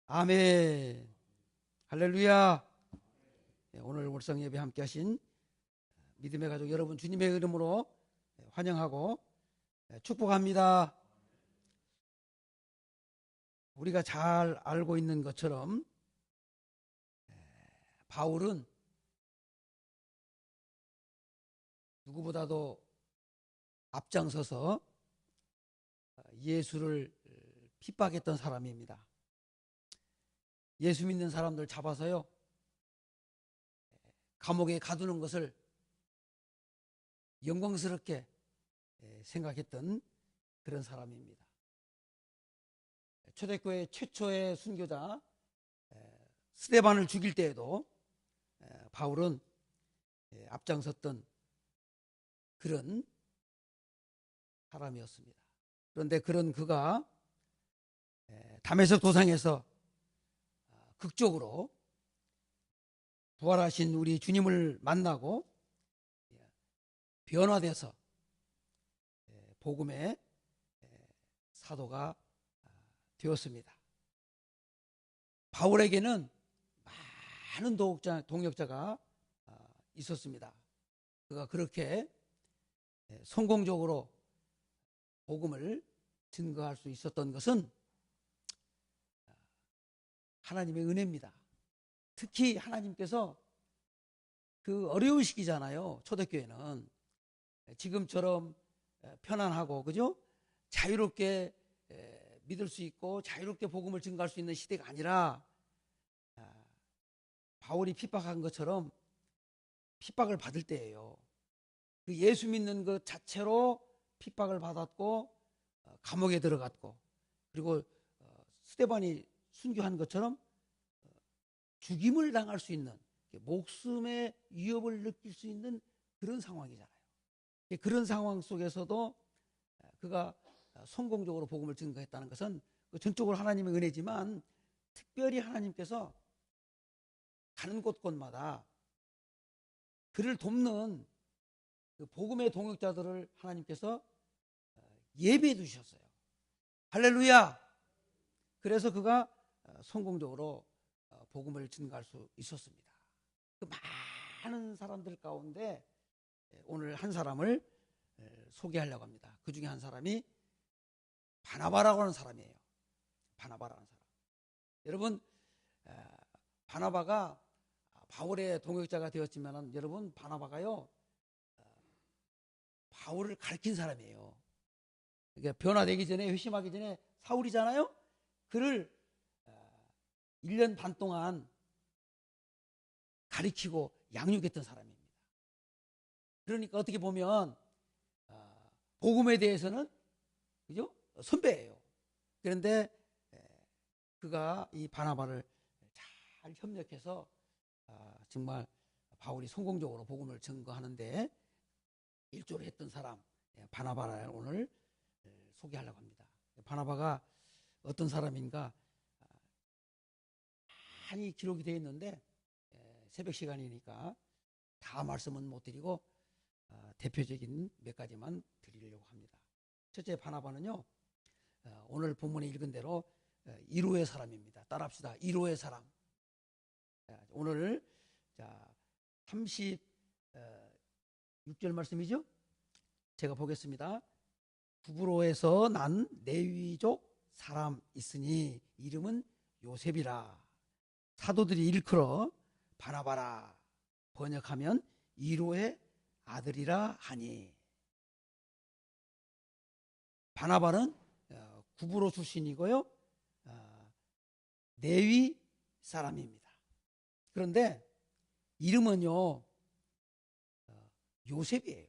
아멘. 할렐루야. 오늘 월성 예배 함께 하신 믿음의 가족 여러분 주님의 이름으로 환영하고 축복합니다. 우리가 잘 알고 있는 것처럼 바울은 누구보다도 앞장서서 예수를 핍박했던 사람입니다. 예수 믿는 사람들 잡아서요, 감옥에 가두는 것을 영광스럽게 생각했던 그런 사람입니다. 초대교회 최초의 순교자 스데반을 죽일 때에도 바울은 앞장섰던 그런 사람이었습니다. 그런데 그런 그가 다메섹 도상에서 극적으로 부활하신 우리 주님을 만나고 변화돼서 복음의 사도가 되었습니다. 바울에게는 많은 동역자가 있었습니다. 그가 그렇게 성공적으로 복음을 증거할 수 있었던 것은 하나님의 은혜입니다. 특히 하나님께서 그 어려운 시기잖아요. 초대교회는 지금처럼 편안하고 그죠? 자유롭게 믿을 수 있고 자유롭게 복음을 증거할 수 있는 시대가 아니라 바울이 핍박한 것처럼 핍박을 받을 때예요. 그 예수 믿는 것 자체로 핍박을 받았고 감옥에 들어갔고, 그리고 스데반이 순교한 것처럼 죽임을 당할 수 있는, 목숨의 위협을 느낄 수 있는 그런 상황이잖아요. 그런 상황 속에서도 그가 성공적으로 복음을 증거했다는 것은 전적으로 하나님의 은혜지만, 특별히 하나님께서 가는 곳곳마다 그를 돕는 그 복음의 동역자들을 하나님께서 예배해 두셨어요. 할렐루야. 그래서 그가 성공적으로 복음을 증거할 수 있었습니다. 그 많은 사람들 가운데 오늘 한 사람을 소개하려고 합니다. 그 중에 한 사람이 바나바라고 하는 사람이에요. 바나바라는 사람. 여러분, 바나바가 바울의 동역자가 되었지만, 여러분, 바나바가요, 바울을 가르친 사람이에요. 그러니까 변화되기 전에, 회심하기 전에 사울이잖아요. 그를 1년 반 동안 가르치고 양육했던 사람입니다. 그러니까 어떻게 보면 복음에 대해서는 그죠? 선배예요. 그런데 그가 이 바나바를 잘 협력해서 정말 바울이 성공적으로 복음을 증거하는데 일조를 했던 사람, 바나바를 오늘 소개하려고 합니다. 바나바가 어떤 사람인가 많이 기록이 되어 있는데 새벽 시간이니까 다 말씀은 못 드리고 대표적인 몇 가지만 드리려고 합니다. 첫째, 바나바는요, 오늘 본문에 읽은 대로 1호의 사람입니다. 따라합시다. 1호의 사람. 오늘 36절 말씀이죠. 제가 보겠습니다. 구브로에서 난 레위족 사람 있으니 이름은 요셉이라. 사도들이 일컬어 바나바라. 번역하면 1호의 아들이라 하니. 바나바는 구브로 출신이고요, 레위 사람입니다. 그런데 이름은요, 요셉이에요.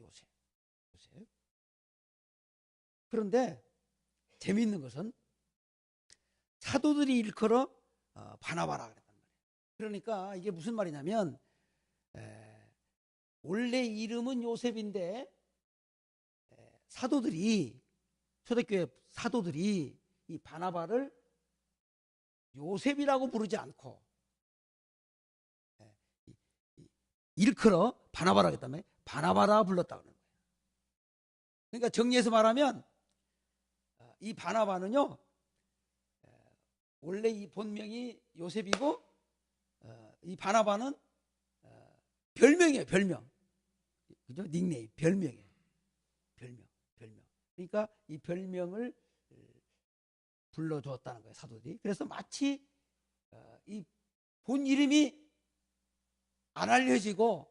요셉. 그런데 재미있는 것은 사도들이 일컬어 바나바라 그랬단 말이에요. 그러니까 이게 무슨 말이냐면, 원래 이름은 요셉인데 사도들이, 초대교회 사도들이 이 바나바를 요셉이라고 부르지 않고 일컬어 바나바라 그랬다며 바나바라 불렀다 그러는 거예요. 그러니까 정리해서 말하면 이 바나바는요, 원래 이 본명이 요셉이고 이 바나바는 별명이에요. 별명. 그죠? 닉네임. 별명이에요. 별명. 그러니까 이 별명을 불러주었다는 거예요. 사도들이. 그래서 마치 이 본 이름이 안 알려지고,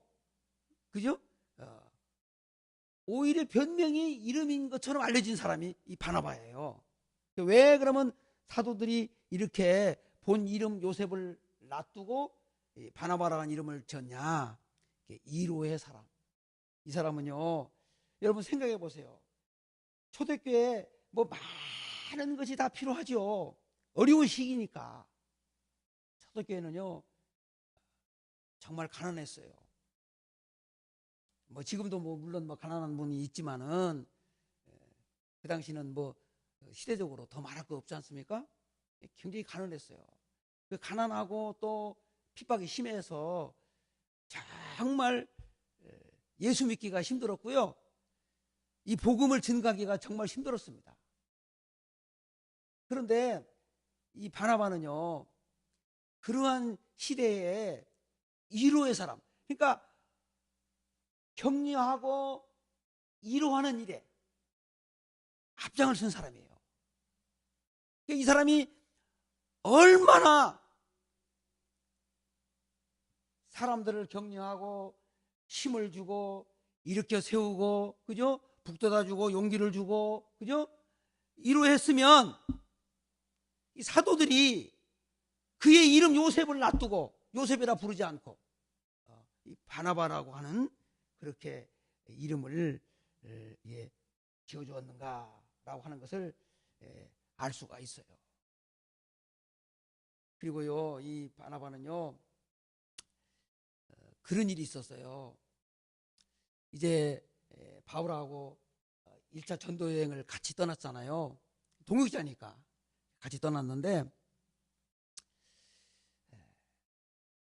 그죠? 오히려 변명이 이름인 것처럼 알려진 사람이 이 바나바예요. 왜 그러면 사도들이 이렇게 본 이름 요셉을 놔두고 바나바라는 이름을 지었냐? 이로의 사람. 이 사람은요, 여러분 생각해 보세요. 초대교회에 뭐 많은 것이 다 필요하죠. 어려운 시기니까. 초대교회는요, 정말 가난했어요. 뭐 지금도 뭐 물론 뭐 가난한 분이 있지만은 그 당시는 뭐 시대적으로 더 말할 거 없지 않습니까? 굉장히 가난했어요. 그 가난하고 또 핍박이 심해서 정말 예수 믿기가 힘들었고요. 이 복음을 전가하기가 정말 힘들었습니다. 그런데 이 바나바는요, 그러한 시대에 위로의 사람, 그러니까 격려하고 위로하는 일에 앞장을 쓴 사람이에요. 이 사람이 얼마나 사람들을 격려하고 힘을 주고 일으켜 세우고, 그죠? 북돋아 주고 용기를 주고, 그죠? 위로했으면 이 사도들이 그의 이름 요셉을 놔두고 요셉이라 부르지 않고 이 바나바라고 하는 그렇게 이름을 지어주었는가라고 하는 것을 알 수가 있어요. 그리고요, 이 바나바는요, 그런 일이 있었어요. 이제 바울하고 1차 전도 여행을 같이 떠났잖아요. 동역자니까 같이 떠났는데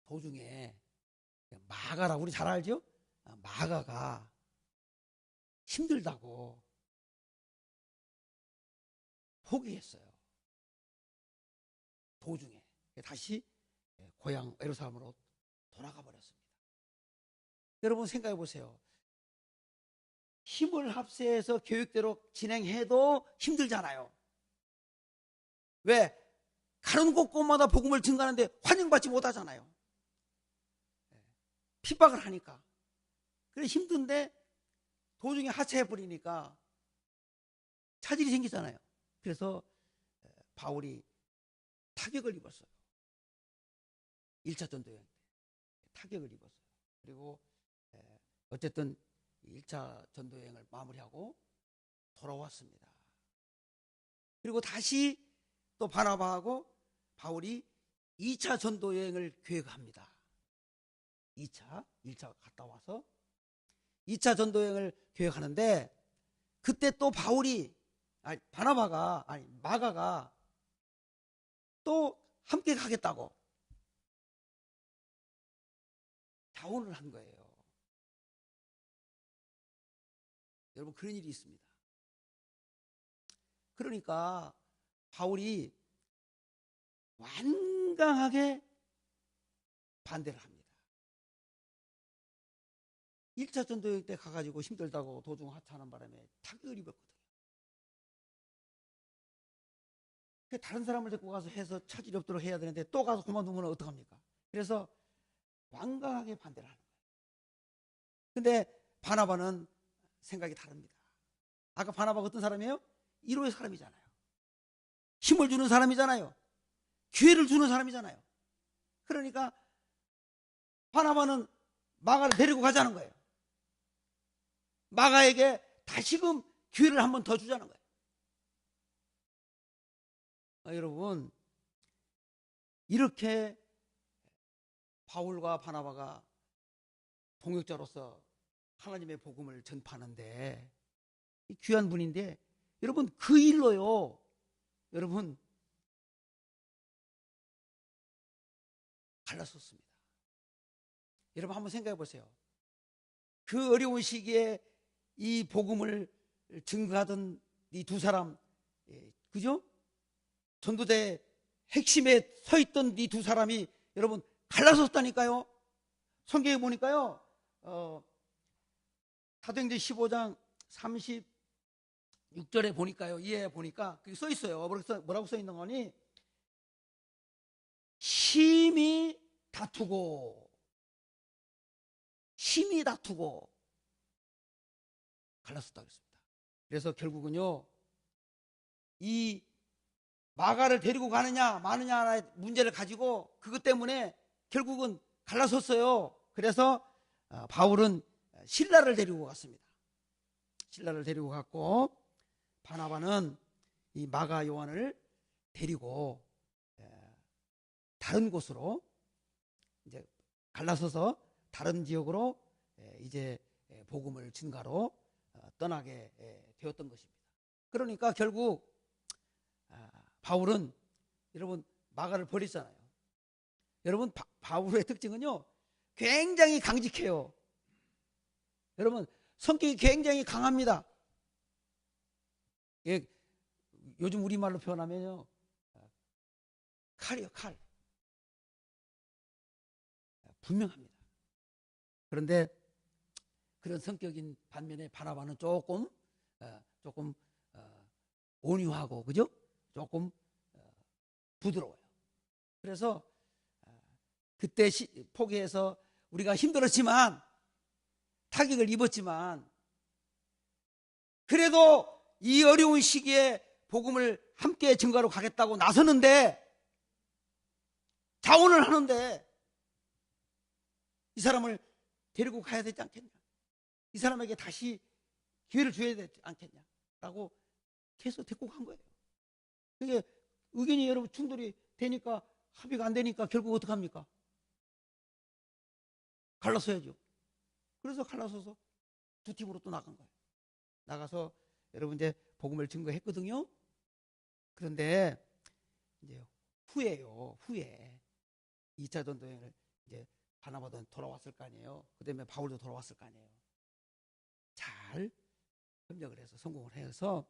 도중에 마가라, 우리 잘 알죠? 마가가 힘들다고 포기했어요. 도중에 다시 고향 예루살렘으로 돌아가 버렸습니다. 여러분 생각해 보세요. 힘을 합세해서 계획대로 진행해도 힘들잖아요. 왜? 가는 곳곳마다 복음을 증가하는데 환영받지 못하잖아요. 핍박을 하니까. 그래 힘든데 도중에 하차해버리니까 차질이 생기잖아요. 그래서 바울이 타격을 입었어요. 1차 전도여행 때 타격을 입었어요. 그리고 어쨌든 1차 전도여행을 마무리하고 돌아왔습니다. 그리고 다시 또 바나바하고 바울이 2차 전도여행을 계획합니다. 1차 갔다 와서 2차 전도여행을 계획하는데 그때 또 마가가 또 함께 가겠다고 자원을 한 거예요. 여러분 그런 일이 있습니다. 그러니까 바울이 완강하게 반대를 합니다. 1차 전도여행 때 가가지고 힘들다고 도중 하차하는 바람에 타격을 입었거든요. 다른 사람을 데리고 가서 해서 차질이 없도록 해야 되는데 또 가서 그만두면 어떡합니까? 그래서 완강하게 반대를 하는 거예요. 근데 바나바는 생각이 다릅니다. 아까 바나바가 어떤 사람이에요? 1호의 사람이잖아요. 힘을 주는 사람이잖아요. 기회를 주는 사람이잖아요. 그러니까 바나바는 마가를 데리고 가자는 거예요. 마가에게 다시금 기회를 한 번 더 주자는 거예요. 여러분 이렇게 바울과 바나바가 동역자로서 하나님의 복음을 전파하는데 귀한 분인데 여러분 그 일로요 여러분 갈랐었습니다. 여러분 한번 생각해 보세요. 그 어려운 시기에 이 복음을 증거하던 이 두 사람, 그죠? 전도대 핵심에 서 있던 이 두 사람이 여러분 갈라섰다니까요. 성경에 보니까요, 사도행전 15장 36절에 보니까요, 이에 보니까 그게 써 있어요. 뭐라고 써 있는 거니? 심히 다투고 갈랐었다고 했습니다. 그래서 결국은요, 이 마가를 데리고 가느냐 마느냐의 문제를 가지고 그것 때문에 결국은 갈라섰어요. 그래서 바울은 실라를 데리고 갔습니다. 실라를 데리고 갔고, 바나바는 이 마가 요한을 데리고 다른 곳으로 이제 갈라서서 다른 지역으로 이제 복음을 증가로 떠나게 되었던 것입니다. 그러니까 결국 바울은 여러분 마가를 버리잖아요. 여러분 바울의 특징은요, 굉장히 강직해요. 여러분 성격이 굉장히 강합니다. 예, 요즘 우리말로 표현하면요, 칼이요, 칼. 분명합니다. 그런데 그런 성격인 반면에 바나바는 조금 온유하고, 그죠? 조금 부드러워요. 그래서 그때 포기해서 우리가 힘들었지만, 타격을 입었지만, 그래도 이 어려운 시기에 복음을 함께 증거하러 가겠다고 나서는데, 자원을 하는데 이 사람을 데리고 가야 되지 않겠냐, 이 사람에게 다시 기회를 줘야 되지 않겠냐라고 계속 데리고 간 거예요. 그게 의견이 여러분 충돌이 되니까, 합의가 안 되니까 결국 어떡합니까? 갈라서야죠. 그래서 갈라서서 두 팀으로 또 나간 거예요. 나가서 여러분 이제 복음을 증거했거든요. 그런데 이제 후에 2차 전도여행을 이제 바나바도 돌아왔을 거 아니에요. 그다음에 바울도 돌아왔을 거 아니에요. 잘 협력을 해서 성공을 해서,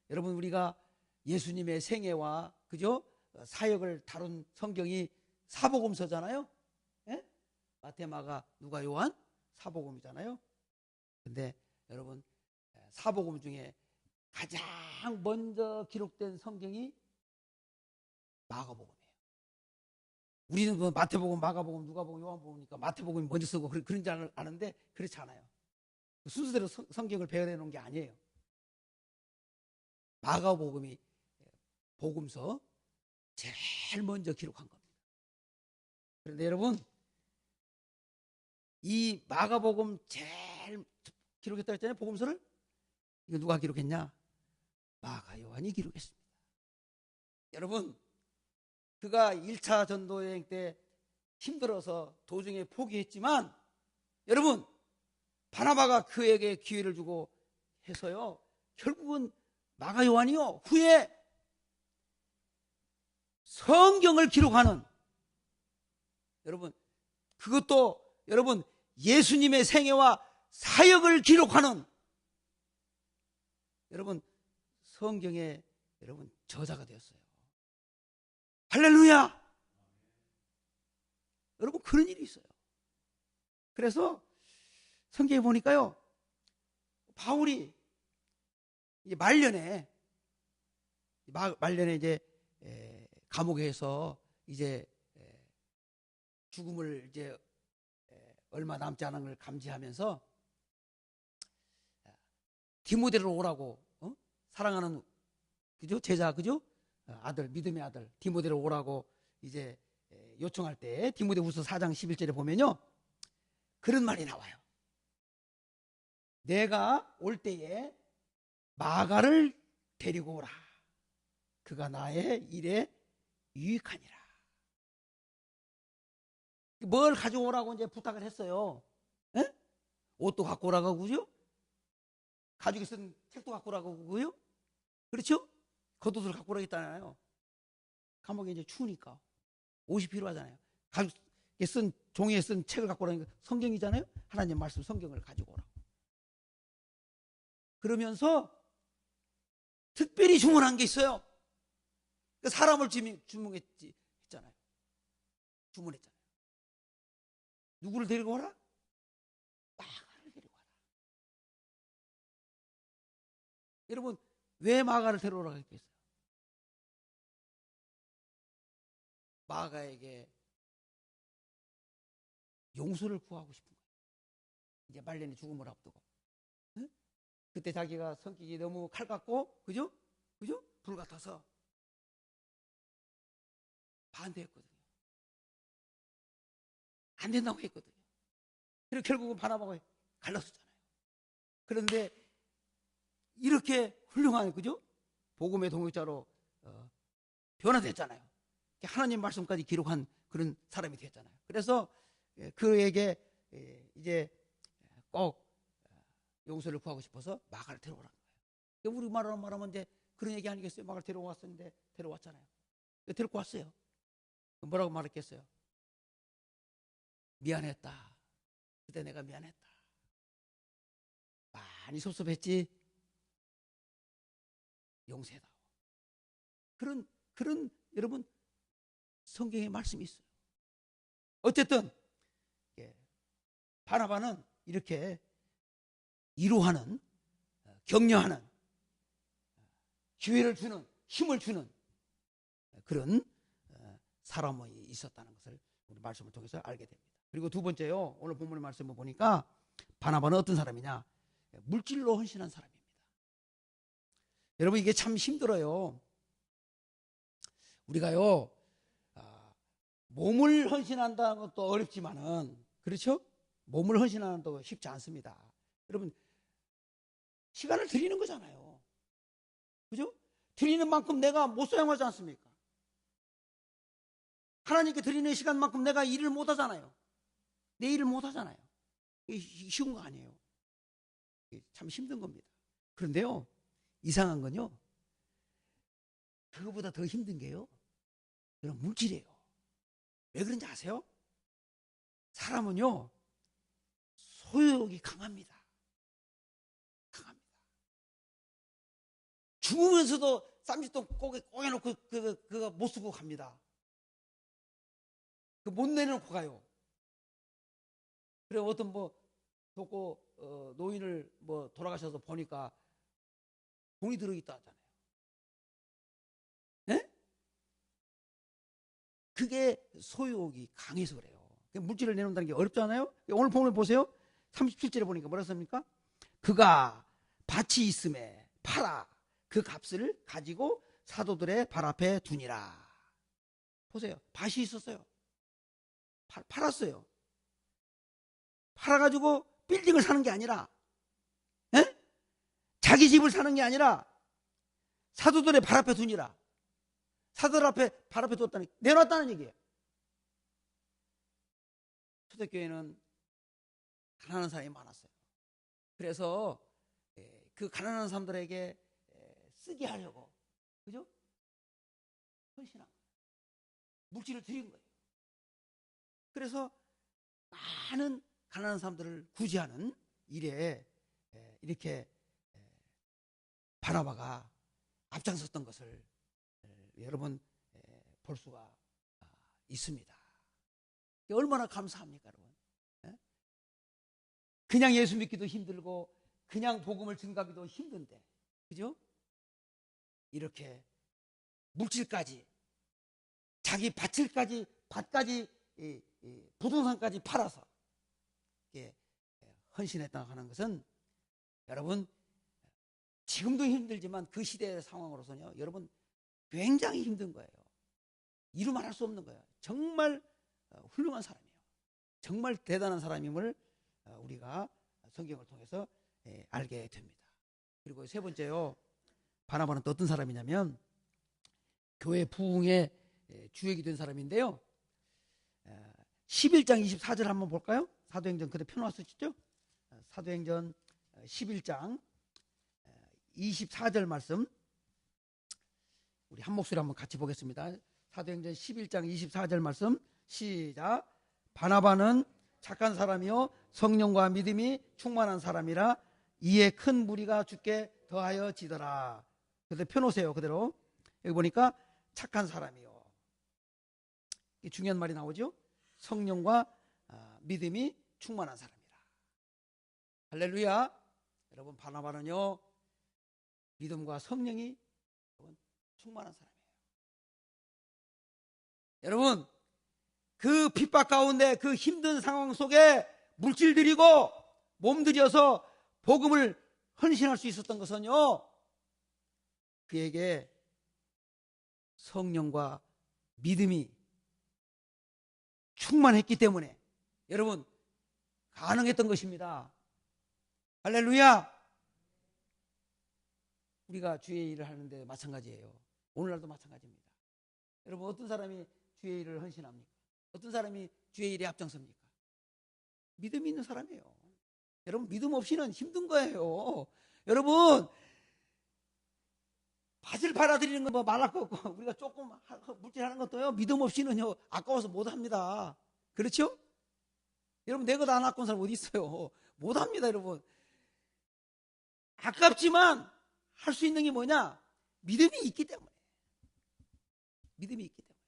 여러분 우리가 예수님의 생애와, 그죠? 사역을 다룬 성경이 사복음서잖아요. 예? 마태, 마가, 누가, 요한 사복음이잖아요. 근데 여러분 사복음 중에 가장 먼저 기록된 성경이 마가복음이에요. 우리는 그 마태복음, 마가복음, 누가복음, 요한복음이니까 마태복음이 먼저 쓰고 그런 줄 아는데 그렇지 않아요. 순서대로 성경을 배열해 놓은 게 아니에요. 마가복음이 복음서 제일 먼저 기록한 겁니다. 그런데 여러분, 이 마가복음 제일 기록했다고 했잖아요. 복음서를. 이거 누가 기록했냐? 마가 요한이 기록했습니다. 여러분, 그가 1차 전도여행 때 힘들어서 도중에 포기했지만, 여러분 바나바가 그에게 기회를 주고 해서요, 결국은 마가 요한이요, 후에 성경을 기록하는, 여러분 그것도 여러분 예수님의 생애와 사역을 기록하는, 여러분 성경의 여러분 저자가 되었어요. 할렐루야. 여러분 그런 일이 있어요. 그래서 성경에 보니까요, 바울이 말년에 이제 감옥에서 이제 죽음을 이제 얼마 남지 않은 걸 감지하면서 디모데로 오라고, 사랑하는, 그죠? 제자, 그죠? 아들, 믿음의 아들 디모데로 오라고 이제 요청할 때 디모데후서 4장 11절에 보면요, 그런 말이 나와요. 내가 올 때에 마가를 데리고 오라. 그가 나의 일에 유익하니라. 뭘 가져오라고 이제 부탁을 했어요. 에? 옷도 갖고 오라고 그죠? 가죽에 쓴 책도 갖고 오라고 그고요. 그렇죠? 겉옷을 갖고 오라겠잖아요. 감옥에 이제 추우니까 옷이 필요하잖아요. 가죽에 쓴, 종이에 쓴 책을 갖고 오라니까 성경이잖아요. 하나님 말씀 성경을 가지고 오라고. 그러면서 특별히 주문한 게 있어요. 그 사람을 주문했잖아요. 주문했잖아요. 누구를 데리고 와라? 마가를 데리고 와라. 여러분, 왜 마가를 데려오라고 했겠어요? 마가에게 용서를 구하고 싶은 거예요. 이제 말년의 죽음을 앞두고. 응? 그때 자기가 성격이 너무 칼 같고, 그죠? 불 같아서 반대했거든요. 안 된다고 했거든요. 그리고 결국은 바나바가 갈랐었잖아요. 그런데 이렇게 훌륭한, 그죠? 복음의 동역자로 변화됐잖아요. 하나님 말씀까지 기록한 그런 사람이 됐잖아요. 그래서 그에게 이제 꼭 용서를 구하고 싶어서 마가를 데려오라는 거예요. 우리 말로 말하면 이제 그런 얘기 아니겠어요? 마가를 데려왔었는데 데려왔잖아요. 데리고 왔어요. 뭐라고 말했겠어요? 미안했다. 그때 내가 미안했다. 많이 섭섭했지? 용서해다오. 그런 여러분 성경에 말씀이 있어요. 어쨌든 바나바는 이렇게 위로하는, 격려하는, 기회를 주는, 힘을 주는 그런 사람이 있었다는 것을 우리 말씀을 통해서 알게 됩니다. 그리고 두 번째요, 오늘 본문의 말씀을 보니까 바나바는 어떤 사람이냐? 물질로 헌신한 사람입니다. 여러분, 이게 참 힘들어요. 우리가요, 몸을 헌신한다는 것도 어렵지만은, 그렇죠? 몸을 헌신하는 것도 쉽지 않습니다. 여러분, 시간을 드리는 거잖아요. 그죠? 드리는 만큼 내가 못 사용하지 않습니까? 하나님께 드리는 시간만큼 내가 일을 못 하잖아요. 내 일을 못 하잖아요. 이게 쉬운 거 아니에요. 이게 참 힘든 겁니다. 그런데요, 이상한 건요, 그거보다 더 힘든 게요, 그런 물질이에요. 왜 그런지 아세요? 사람은요, 소유욕이 강합니다. 죽으면서도 쌈짓돈 꼬개놓고 그거 못 쓰고 갑니다. 그 못 내놓고 가요. 그래, 어떤 노인을 돌아가셔서 보니까 돈이 들어있다 하잖아요. 네? 그게 소유욕이 강해서 그래요. 물질을 내놓는다는 게 어렵잖아요. 오늘 본문을 보세요. 37절에 보니까 뭐라 씁니까? 그가 밭이 있음에 팔아 그 값을 가지고 사도들의 발 앞에 두니라. 보세요. 밭이 있었어요. 팔았어요. 팔아가지고 빌딩을 사는 게 아니라, 에? 자기 집을 사는 게 아니라 사도들의 발 앞에 두니라. 사도들 앞에 발 앞에 뒀다니, 내놨다는 얘기예요. 초대교회는 가난한 사람이 많았어요. 그래서 그 가난한 사람들에게 쓰게 하려고, 그죠? 헌신한 거예요. 물질을 드린 거예요. 그래서 많은 가난한 사람들을 구제하는 일에 이렇게 바나바가 앞장섰던 것을 여러분 볼 수가 있습니다. 얼마나 감사합니까, 여러분? 그냥 예수 믿기도 힘들고 그냥 복음을 증가하기도 힘든데, 그죠? 이렇게 물질까지, 자기 밭까지 부동산까지 팔아서 헌신했다고 하는 것은, 여러분, 지금도 힘들지만 그 시대의 상황으로서는요, 여러분, 굉장히 힘든 거예요. 이루 말할 수 없는 거예요. 정말 훌륭한 사람이에요. 정말 대단한 사람임을 우리가 성경을 통해서 알게 됩니다. 그리고 세 번째요, 바나바는 또 어떤 사람이냐면 교회 부흥의 주역이 된 사람인데요, 11장 24절 한번 볼까요? 사도행전 그대 펴놓았었죠? 사도행전 11장 24절 말씀, 우리 한 목소리 한번 같이 보겠습니다. 사도행전 11장 24절 말씀, 시작. 바나바는 착한 사람이요 성령과 믿음이 충만한 사람이라 이에 큰 무리가 주께 더하여 지더라. 그대로 펴놓으세요. 그대로. 여기 보니까 착한 사람이요. 중요한 말이 나오죠. 성령과 믿음이 충만한 사람이라. 할렐루야. 여러분, 바나바는요 믿음과 성령이 충만한 사람이에요. 여러분, 그 핍박 가운데 그 힘든 상황 속에 물질 들이고 몸 들여서 복음을 헌신할 수 있었던 것은요, 그에게 성령과 믿음이 충만했기 때문에 여러분 가능했던 것입니다. 할렐루야. 우리가 주의 일을 하는데 마찬가지예요. 오늘날도 마찬가지입니다. 여러분, 어떤 사람이 주의 일을 헌신합니까? 어떤 사람이 주의 일에 앞장섭니까? 믿음이 있는 사람이에요. 여러분, 믿음 없이는 힘든 거예요. 여러분, 밭을 팔아드리는 거 뭐 말할 거 없고, 우리가 조금 물질하는 것도요, 믿음 없이는요, 아까워서 못 합니다. 그렇죠? 여러분, 내 것 안 아까운 사람 어디 있어요? 못 합니다, 여러분. 아깝지만 할 수 있는 게 뭐냐? 믿음이 있기 때문에. 믿음이 있기 때문에.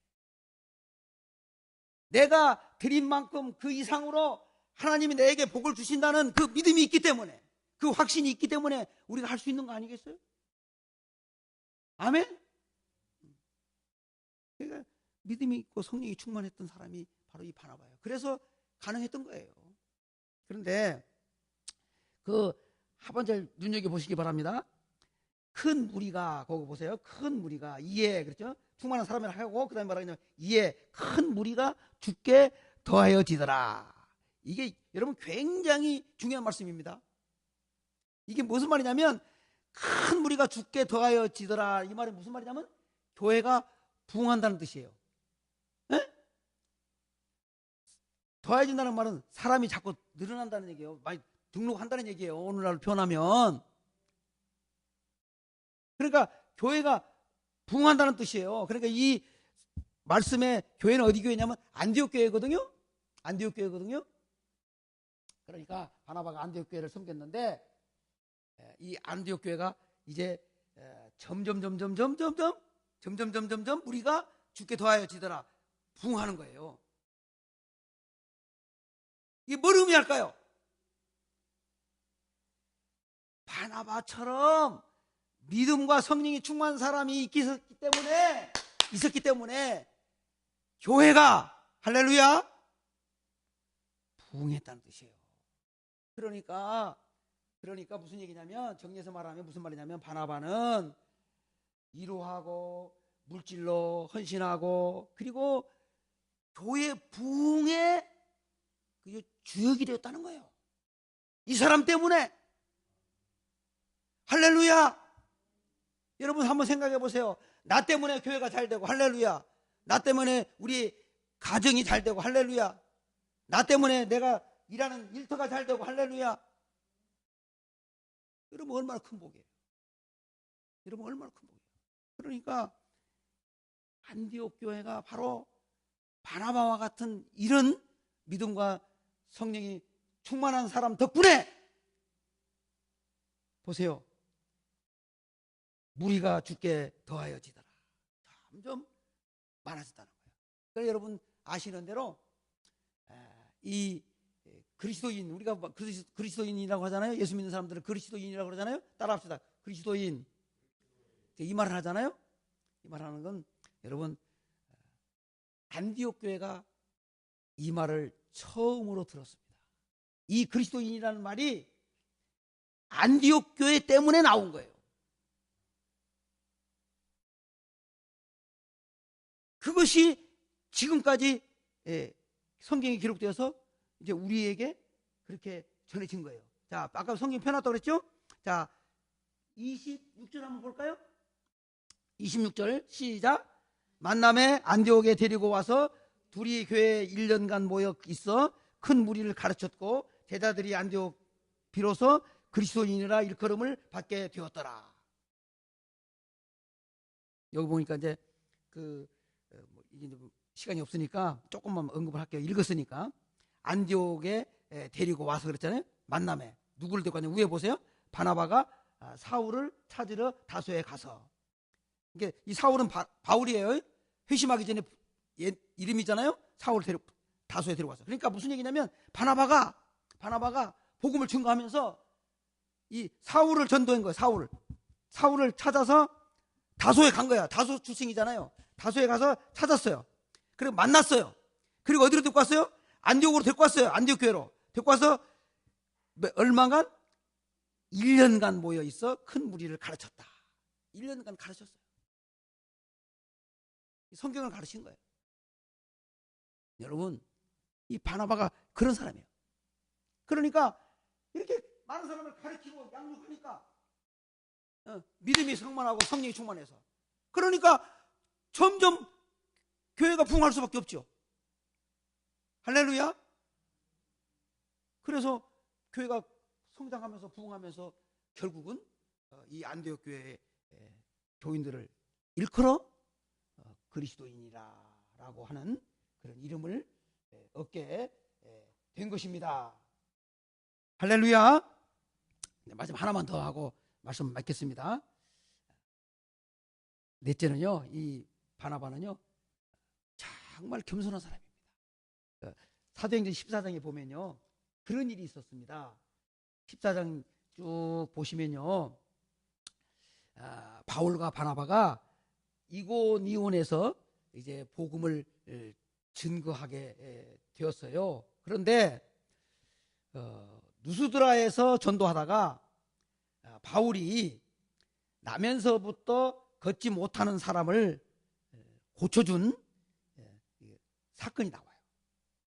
내가 드린 만큼 그 이상으로 하나님이 내게 복을 주신다는 그 믿음이 있기 때문에, 그 확신이 있기 때문에 우리가 할 수 있는 거 아니겠어요? 아멘? 그러니까 믿음이 있고 성령이 충만했던 사람이 바로 이 바나바예요. 그래서 가능했던 거예요. 그런데 그 하반절 눈여겨보시기 바랍니다. 큰 무리가, 거기 보세요. 큰 무리가, 이에, 그렇죠? 충만한 사람이라 하고, 그 다음에 말하자면, 이에 큰 무리가 죽게 더하여지더라. 이게 여러분 굉장히 중요한 말씀입니다. 이게 무슨 말이냐면, 큰 무리가 죽게 더하여지더라. 이 말이 무슨 말이냐면, 교회가 부흥한다는 뜻이에요. 에? 더해진다는 말은 사람이 자꾸 늘어난다는 얘기예요. 많이 등록한다는 얘기예요. 오늘날 표현하면. 그러니까 교회가 부흥한다는 뜻이에요. 그러니까 이 말씀에 교회는 어디 교회냐면 안디옥 교회거든요. 안디옥 교회거든요. 그러니까 바나바가 안디옥 교회를 섬겼는데 이 안디옥 교회가 이제 점점 우리가 죽게 더하여지더라. 부흥하는 거예요. 이게 뭘 의미할까요? 바나바처럼 믿음과 성령이 충만한 사람이 있었기 때문에 교회가 할렐루야 부흥했다는 뜻이에요. 그러니까 무슨 얘기냐면, 정리해서 말하면 무슨 말이냐면, 바나바는 이루하고 물질로 헌신하고 그리고 교회 부흥의 주역이 되었다는 거예요. 이 사람 때문에. 할렐루야. 여러분 한번 생각해 보세요. 나 때문에 교회가 잘 되고 할렐루야. 나 때문에 우리 가정이 잘 되고 할렐루야. 나 때문에 내가 일하는 일터가 잘 되고 할렐루야. 여러분 얼마나 큰 복이에요. 여러분 얼마나 큰 복이에요. 그러니까 안디옥 교회가 바로 바나바와 같은 이런 믿음과 성령이 충만한 사람 덕분에 보세요. 무리가 죽게 더하여지더라. 점점 많아졌다는 거예요. 그래서 여러분 아시는 대로 이 그리스도인, 우리가 그리스도인이라고 하잖아요. 예수 믿는 사람들은 그리스도인이라고 그러잖아요. 따라합시다. 그리스도인. 이 말을 하잖아요. 이 말 하는 건 여러분 안디옥 교회가 이 말을 처음으로 들었습니다. 이 그리스도인이라는 말이 안디옥 교회 때문에 나온 거예요. 그것이 지금까지 성경에 기록되어서 이제 우리에게 그렇게 전해진 거예요. 자, 아까 성경 펴놨다고 그랬죠? 자, 26절 한번 볼까요? 26절 시작. 만남에 안디옥에 데리고 와서 둘이 교회에 1년간 모여 있어 큰 무리를 가르쳤고 제자들이 안디옥 비로소 그리스도인이라 일컬음을 받게 되었더라. 여기 보니까 이제 이제 시간이 없으니까 조금만 언급을 할게요. 읽었으니까. 안디옥에 데리고 와서 그랬잖아요. 만남에 누구를 데리고 왔냐? 위에 보세요. 바나바가 사울을 찾으러 다소에 가서 이게 이 사울은 바울이에요. 회심하기 전에 이름이잖아요. 사울을 다소에 데려왔어요. 그러니까 무슨 얘기냐면 바나바가 복음을 증거하면서 이 사울을 전도한 거예요. 사울을 찾아서 다소에 간 거야. 다소 출생이잖아요. 다소에 가서 찾았어요. 그리고 만났어요. 그리고 어디로 데리고 왔어요? 안디옥으로 데리고 왔어요. 안디옥 교회로 데리고 와서 얼마간 1년간 모여 있어 큰 무리를 가르쳤다. 1년간 가르쳤어요. 성경을 가르친 거예요. 여러분, 이 바나바가 그런 사람이에요. 그러니까 이렇게 많은 사람을 가르치고 양육하니까 믿음이 성만하고 성령이 충만해서, 그러니까 점점 교회가 부흥할 수밖에 없죠. 할렐루야. 그래서 교회가 성장하면서 부흥하면서 결국은 이 안디옥 교회의 교인들을 일컬어 그리스도인이라고 하는 그런 이름을 얻게 된 것입니다. 할렐루야. 마지막 하나만 더 하고 말씀 맺겠습니다. 넷째는요, 이 바나바는요 정말 겸손한 사람입니다. 사도행전 14장에 보면요 그런 일이 있었습니다. 14장 쭉 보시면요, 바울과 바나바가 이고니온에서 이제 복음을 증거하게 되었어요. 그런데 누스드라에서 전도하다가 바울이 나면서부터 걷지 못하는 사람을 고쳐준 사건이 나와요.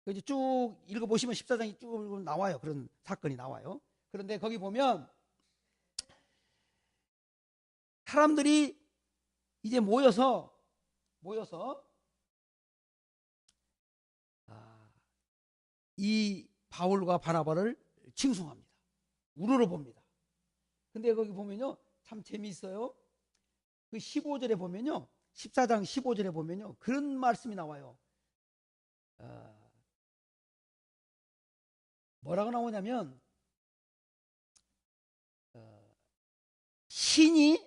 이제 쭉 읽어보시면 14장이 쭉 나와요. 그런 사건이 나와요. 그런데 거기 보면 사람들이 이제 모여서 이 바울과 바나바를 칭송합니다. 우러러봅니다. 근데 거기 보면요 참 재미있어요. 그 15절에 보면요, 14장 15절에 보면요 그런 말씀이 나와요. 뭐라고 나오냐면 신이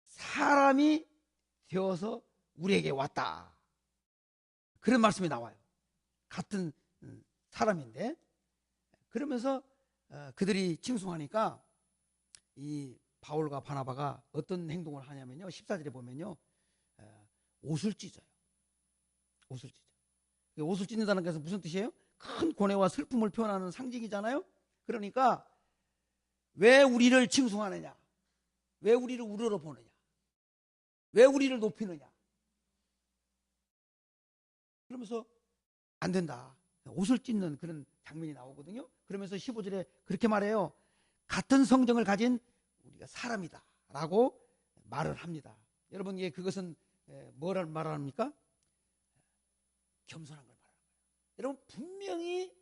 사람이 되어서 우리에게 왔다. 그런 말씀이 나와요. 같은 사람인데, 그러면서 그들이 칭송하니까 이 바울과 바나바가 어떤 행동을 하냐면요, 14절에 보면요 옷을 찢어요. 옷을 찢는다는 것은 무슨 뜻이에요? 큰 고뇌와 슬픔을 표현하는 상징이잖아요. 그러니까 왜 우리를 칭송하느냐, 왜 우리를 우러러 보느냐, 왜 우리를 높이느냐, 그러면서 안 된다, 옷을 찢는 그런 장면이 나오거든요. 그러면서 15절에 그렇게 말해요. 같은 성정을 가진 우리가 사람이다 라고 말을 합니다. 여러분, 그것은 뭐를 말합니까? 겸손한 걸 말하는 거예요. 여러분, 분명히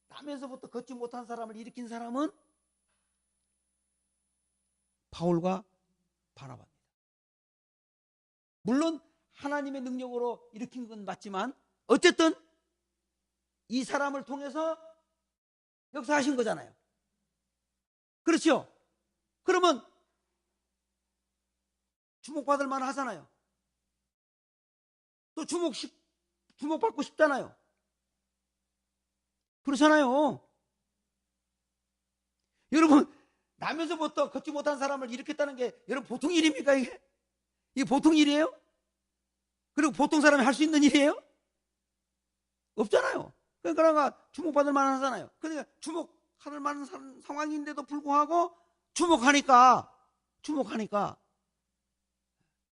남에서부터 걷지 못한 사람을 일으킨 사람은 바울과 바나바입니다. 물론 하나님의 능력으로 일으킨 건 맞지만 어쨌든 이 사람을 통해서 역사하신 거잖아요. 그렇죠? 그러면 주목받을 만 하잖아요. 또 주목받고 싶잖아요. 그렇잖아요. 여러분, 나면서부터 걷지 못한 사람을 일으켰다는 게 여러분 보통 일입니까? 이게 보통 일이에요? 그리고 보통 사람이 할 수 있는 일이에요? 없잖아요. 그러니까 주목받을 만 하잖아요. 그러니까 주목할 만한 상황인데도 불구하고 주목하니까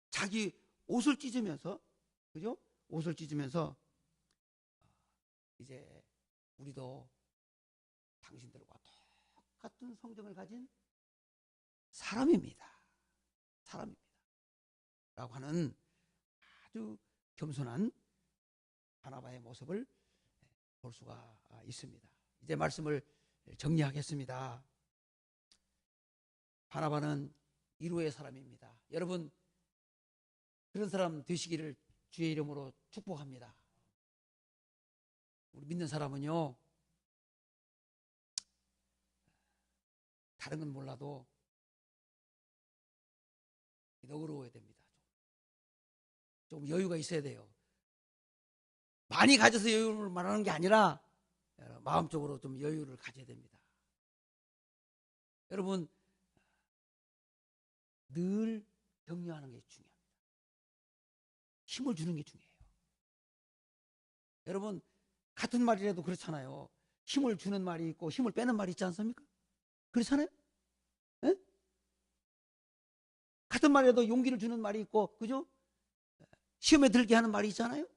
자기 옷을 찢으면서, 그죠? 옷을 찢으면서 이제 우리도 당신들과 똑같은 성정을 가진 사람입니다 라고 하는 아주 겸손한 바나바의 모습을 볼 수가 있습니다. 이제 말씀을 정리하겠습니다. 바나바는 이루의 사람입니다. 여러분, 그런 사람 되시기를 주의 이름으로 축복합니다. 우리 믿는 사람은요, 다른 건 몰라도 너그러워야 됩니다. 좀 여유가 있어야 돼요. 많이 가져서 여유를 말하는 게 아니라 마음적으로 좀 여유를 가져야 됩니다. 여러분, 늘 격려하는 게 중요합니다. 힘을 주는 게 중요해요. 여러분, 같은 말이라도 그렇잖아요. 힘을 주는 말이 있고 힘을 빼는 말이 있지 않습니까? 그렇잖아요? 에? 같은 말이라도 용기를 주는 말이 있고, 그죠? 시험에 들게 하는 말이 있잖아요?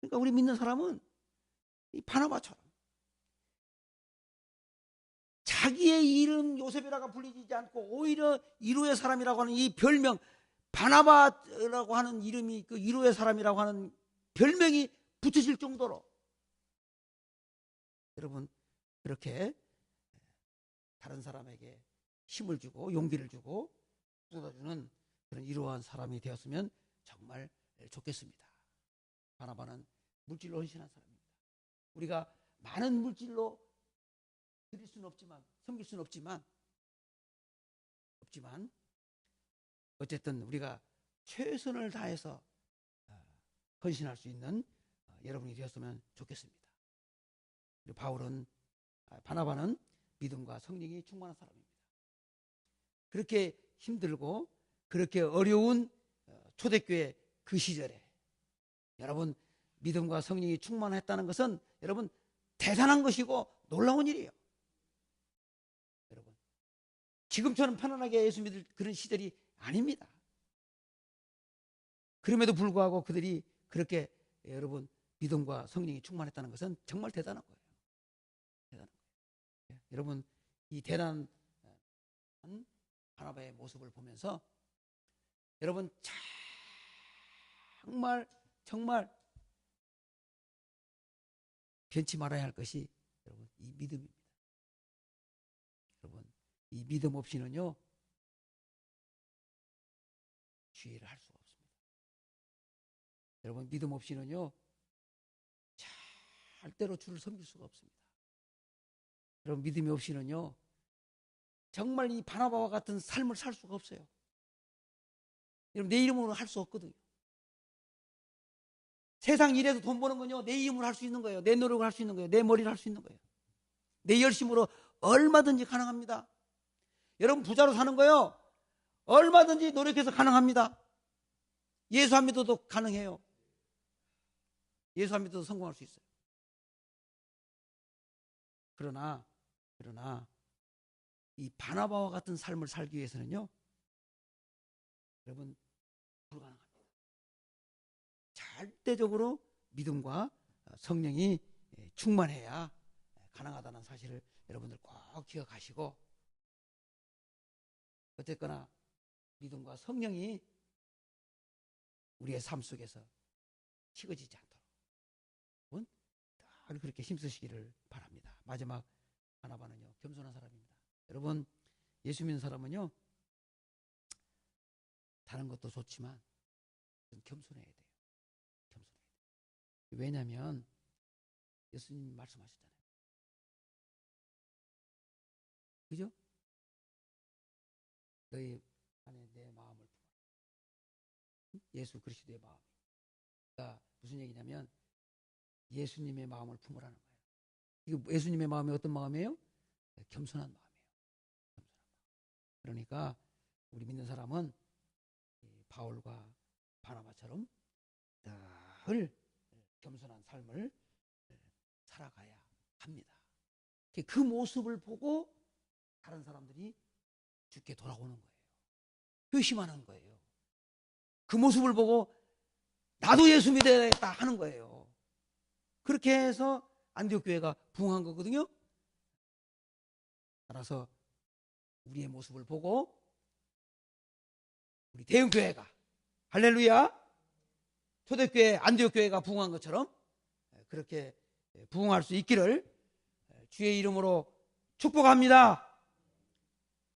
그러니까 우리 믿는 사람은 이 바나바처럼 자기의 이름 요셉이라고 불리지 않고 오히려 이루의 사람이라고 하는 이 별명, 바나바라고 하는 이름이 그 이루의 사람이라고 하는 별명이 붙여질 정도로 여러분 그렇게 다른 사람에게 힘을 주고 용기를 주고 쏟아주는 그런 이러한 사람이 되었으면 정말 좋겠습니다. 바나바는 물질로 헌신한 사람입니다. 우리가 많은 물질로 드릴 수는 없지만 섬길 수는 없지만 어쨌든 우리가 최선을 다해서 헌신할 수 있는 여러분이 되었으면 좋겠습니다. 그리고 바나바는 믿음과 성령이 충만한 사람입니다. 그렇게 힘들고 그렇게 어려운 초대교회 그 시절에 여러분 믿음과 성령이 충만했다는 것은 여러분 대단한 것이고 놀라운 일이에요. 여러분 지금처럼 편안하게 예수 믿을 그런 시절이 아닙니다. 그럼에도 불구하고 그들이 그렇게 여러분 믿음과 성령이 충만했다는 것은 정말 대단한 거예요. 대단한 거예요. 여러분 이 대단한 바나바의 모습을 보면서 여러분 정말 변치 말아야 할 것이 여러분 이 믿음입니다. 여러분 이 믿음 없이는요 주의를 할 수가 없습니다. 여러분 믿음 없이는요 절대로 주를 섬길 수가 없습니다. 여러분 믿음이 없이는요 정말 이 바나바와 같은 삶을 살 수가 없어요. 여러분 내 이름으로 할 수 없거든요. 세상 일에서 돈 버는 건요 내 이름으로 할 수 있는 거예요. 내 노력을 할 수 있는 거예요. 내 머리를 할 수 있는 거예요. 내 열심으로 얼마든지 가능합니다. 여러분 부자로 사는 거요 얼마든지 노력해서 가능합니다. 예수 안 믿어도 가능해요. 예수 안 믿어도 성공할 수 있어요. 그러나 이 바나바와 같은 삶을 살기 위해서는요 여러분 불가능합니다. 절대적으로 믿음과 성령이 충만해야 가능하다는 사실을 여러분들 꼭 기억하시고 어쨌거나 믿음과 성령이 우리의 삶 속에서 식어지지 않도록 여러분 늘 그렇게 힘쓰시기를 바랍니다. 마지막 바나바는요 겸손한 사람입니다. 여러분 예수 믿는 사람은요 다른 것도 좋지만 겸손해야 돼요. 왜냐하면 예수님 말씀하셨잖아요. 그죠? 너희 안에 내 마음을 품어라. 예수 그리스도의 마음. 그러니까 무슨 얘기냐면 예수님의 마음을 품으라는 거예요. 이거 예수님의 마음이 어떤 마음이에요? 겸손한 마음이에요. 겸손한 마음. 그러니까 우리 믿는 사람은 바울과 바나바처럼 늘 겸손한 삶을 살아가야 합니다. 그 모습을 보고 다른 사람들이 주께 돌아오는 거예요. 회심하는 거예요. 그 모습을 보고 나도 예수 믿어야겠다 하는 거예요. 그렇게 해서 안디옥 교회가 부흥한 거거든요. 따라서 우리의 모습을 보고 우리 대형교회가 할렐루야 초대교회 안디옥 교회가 부흥한 것처럼 그렇게 부흥할 수 있기를 주의 이름으로 축복합니다.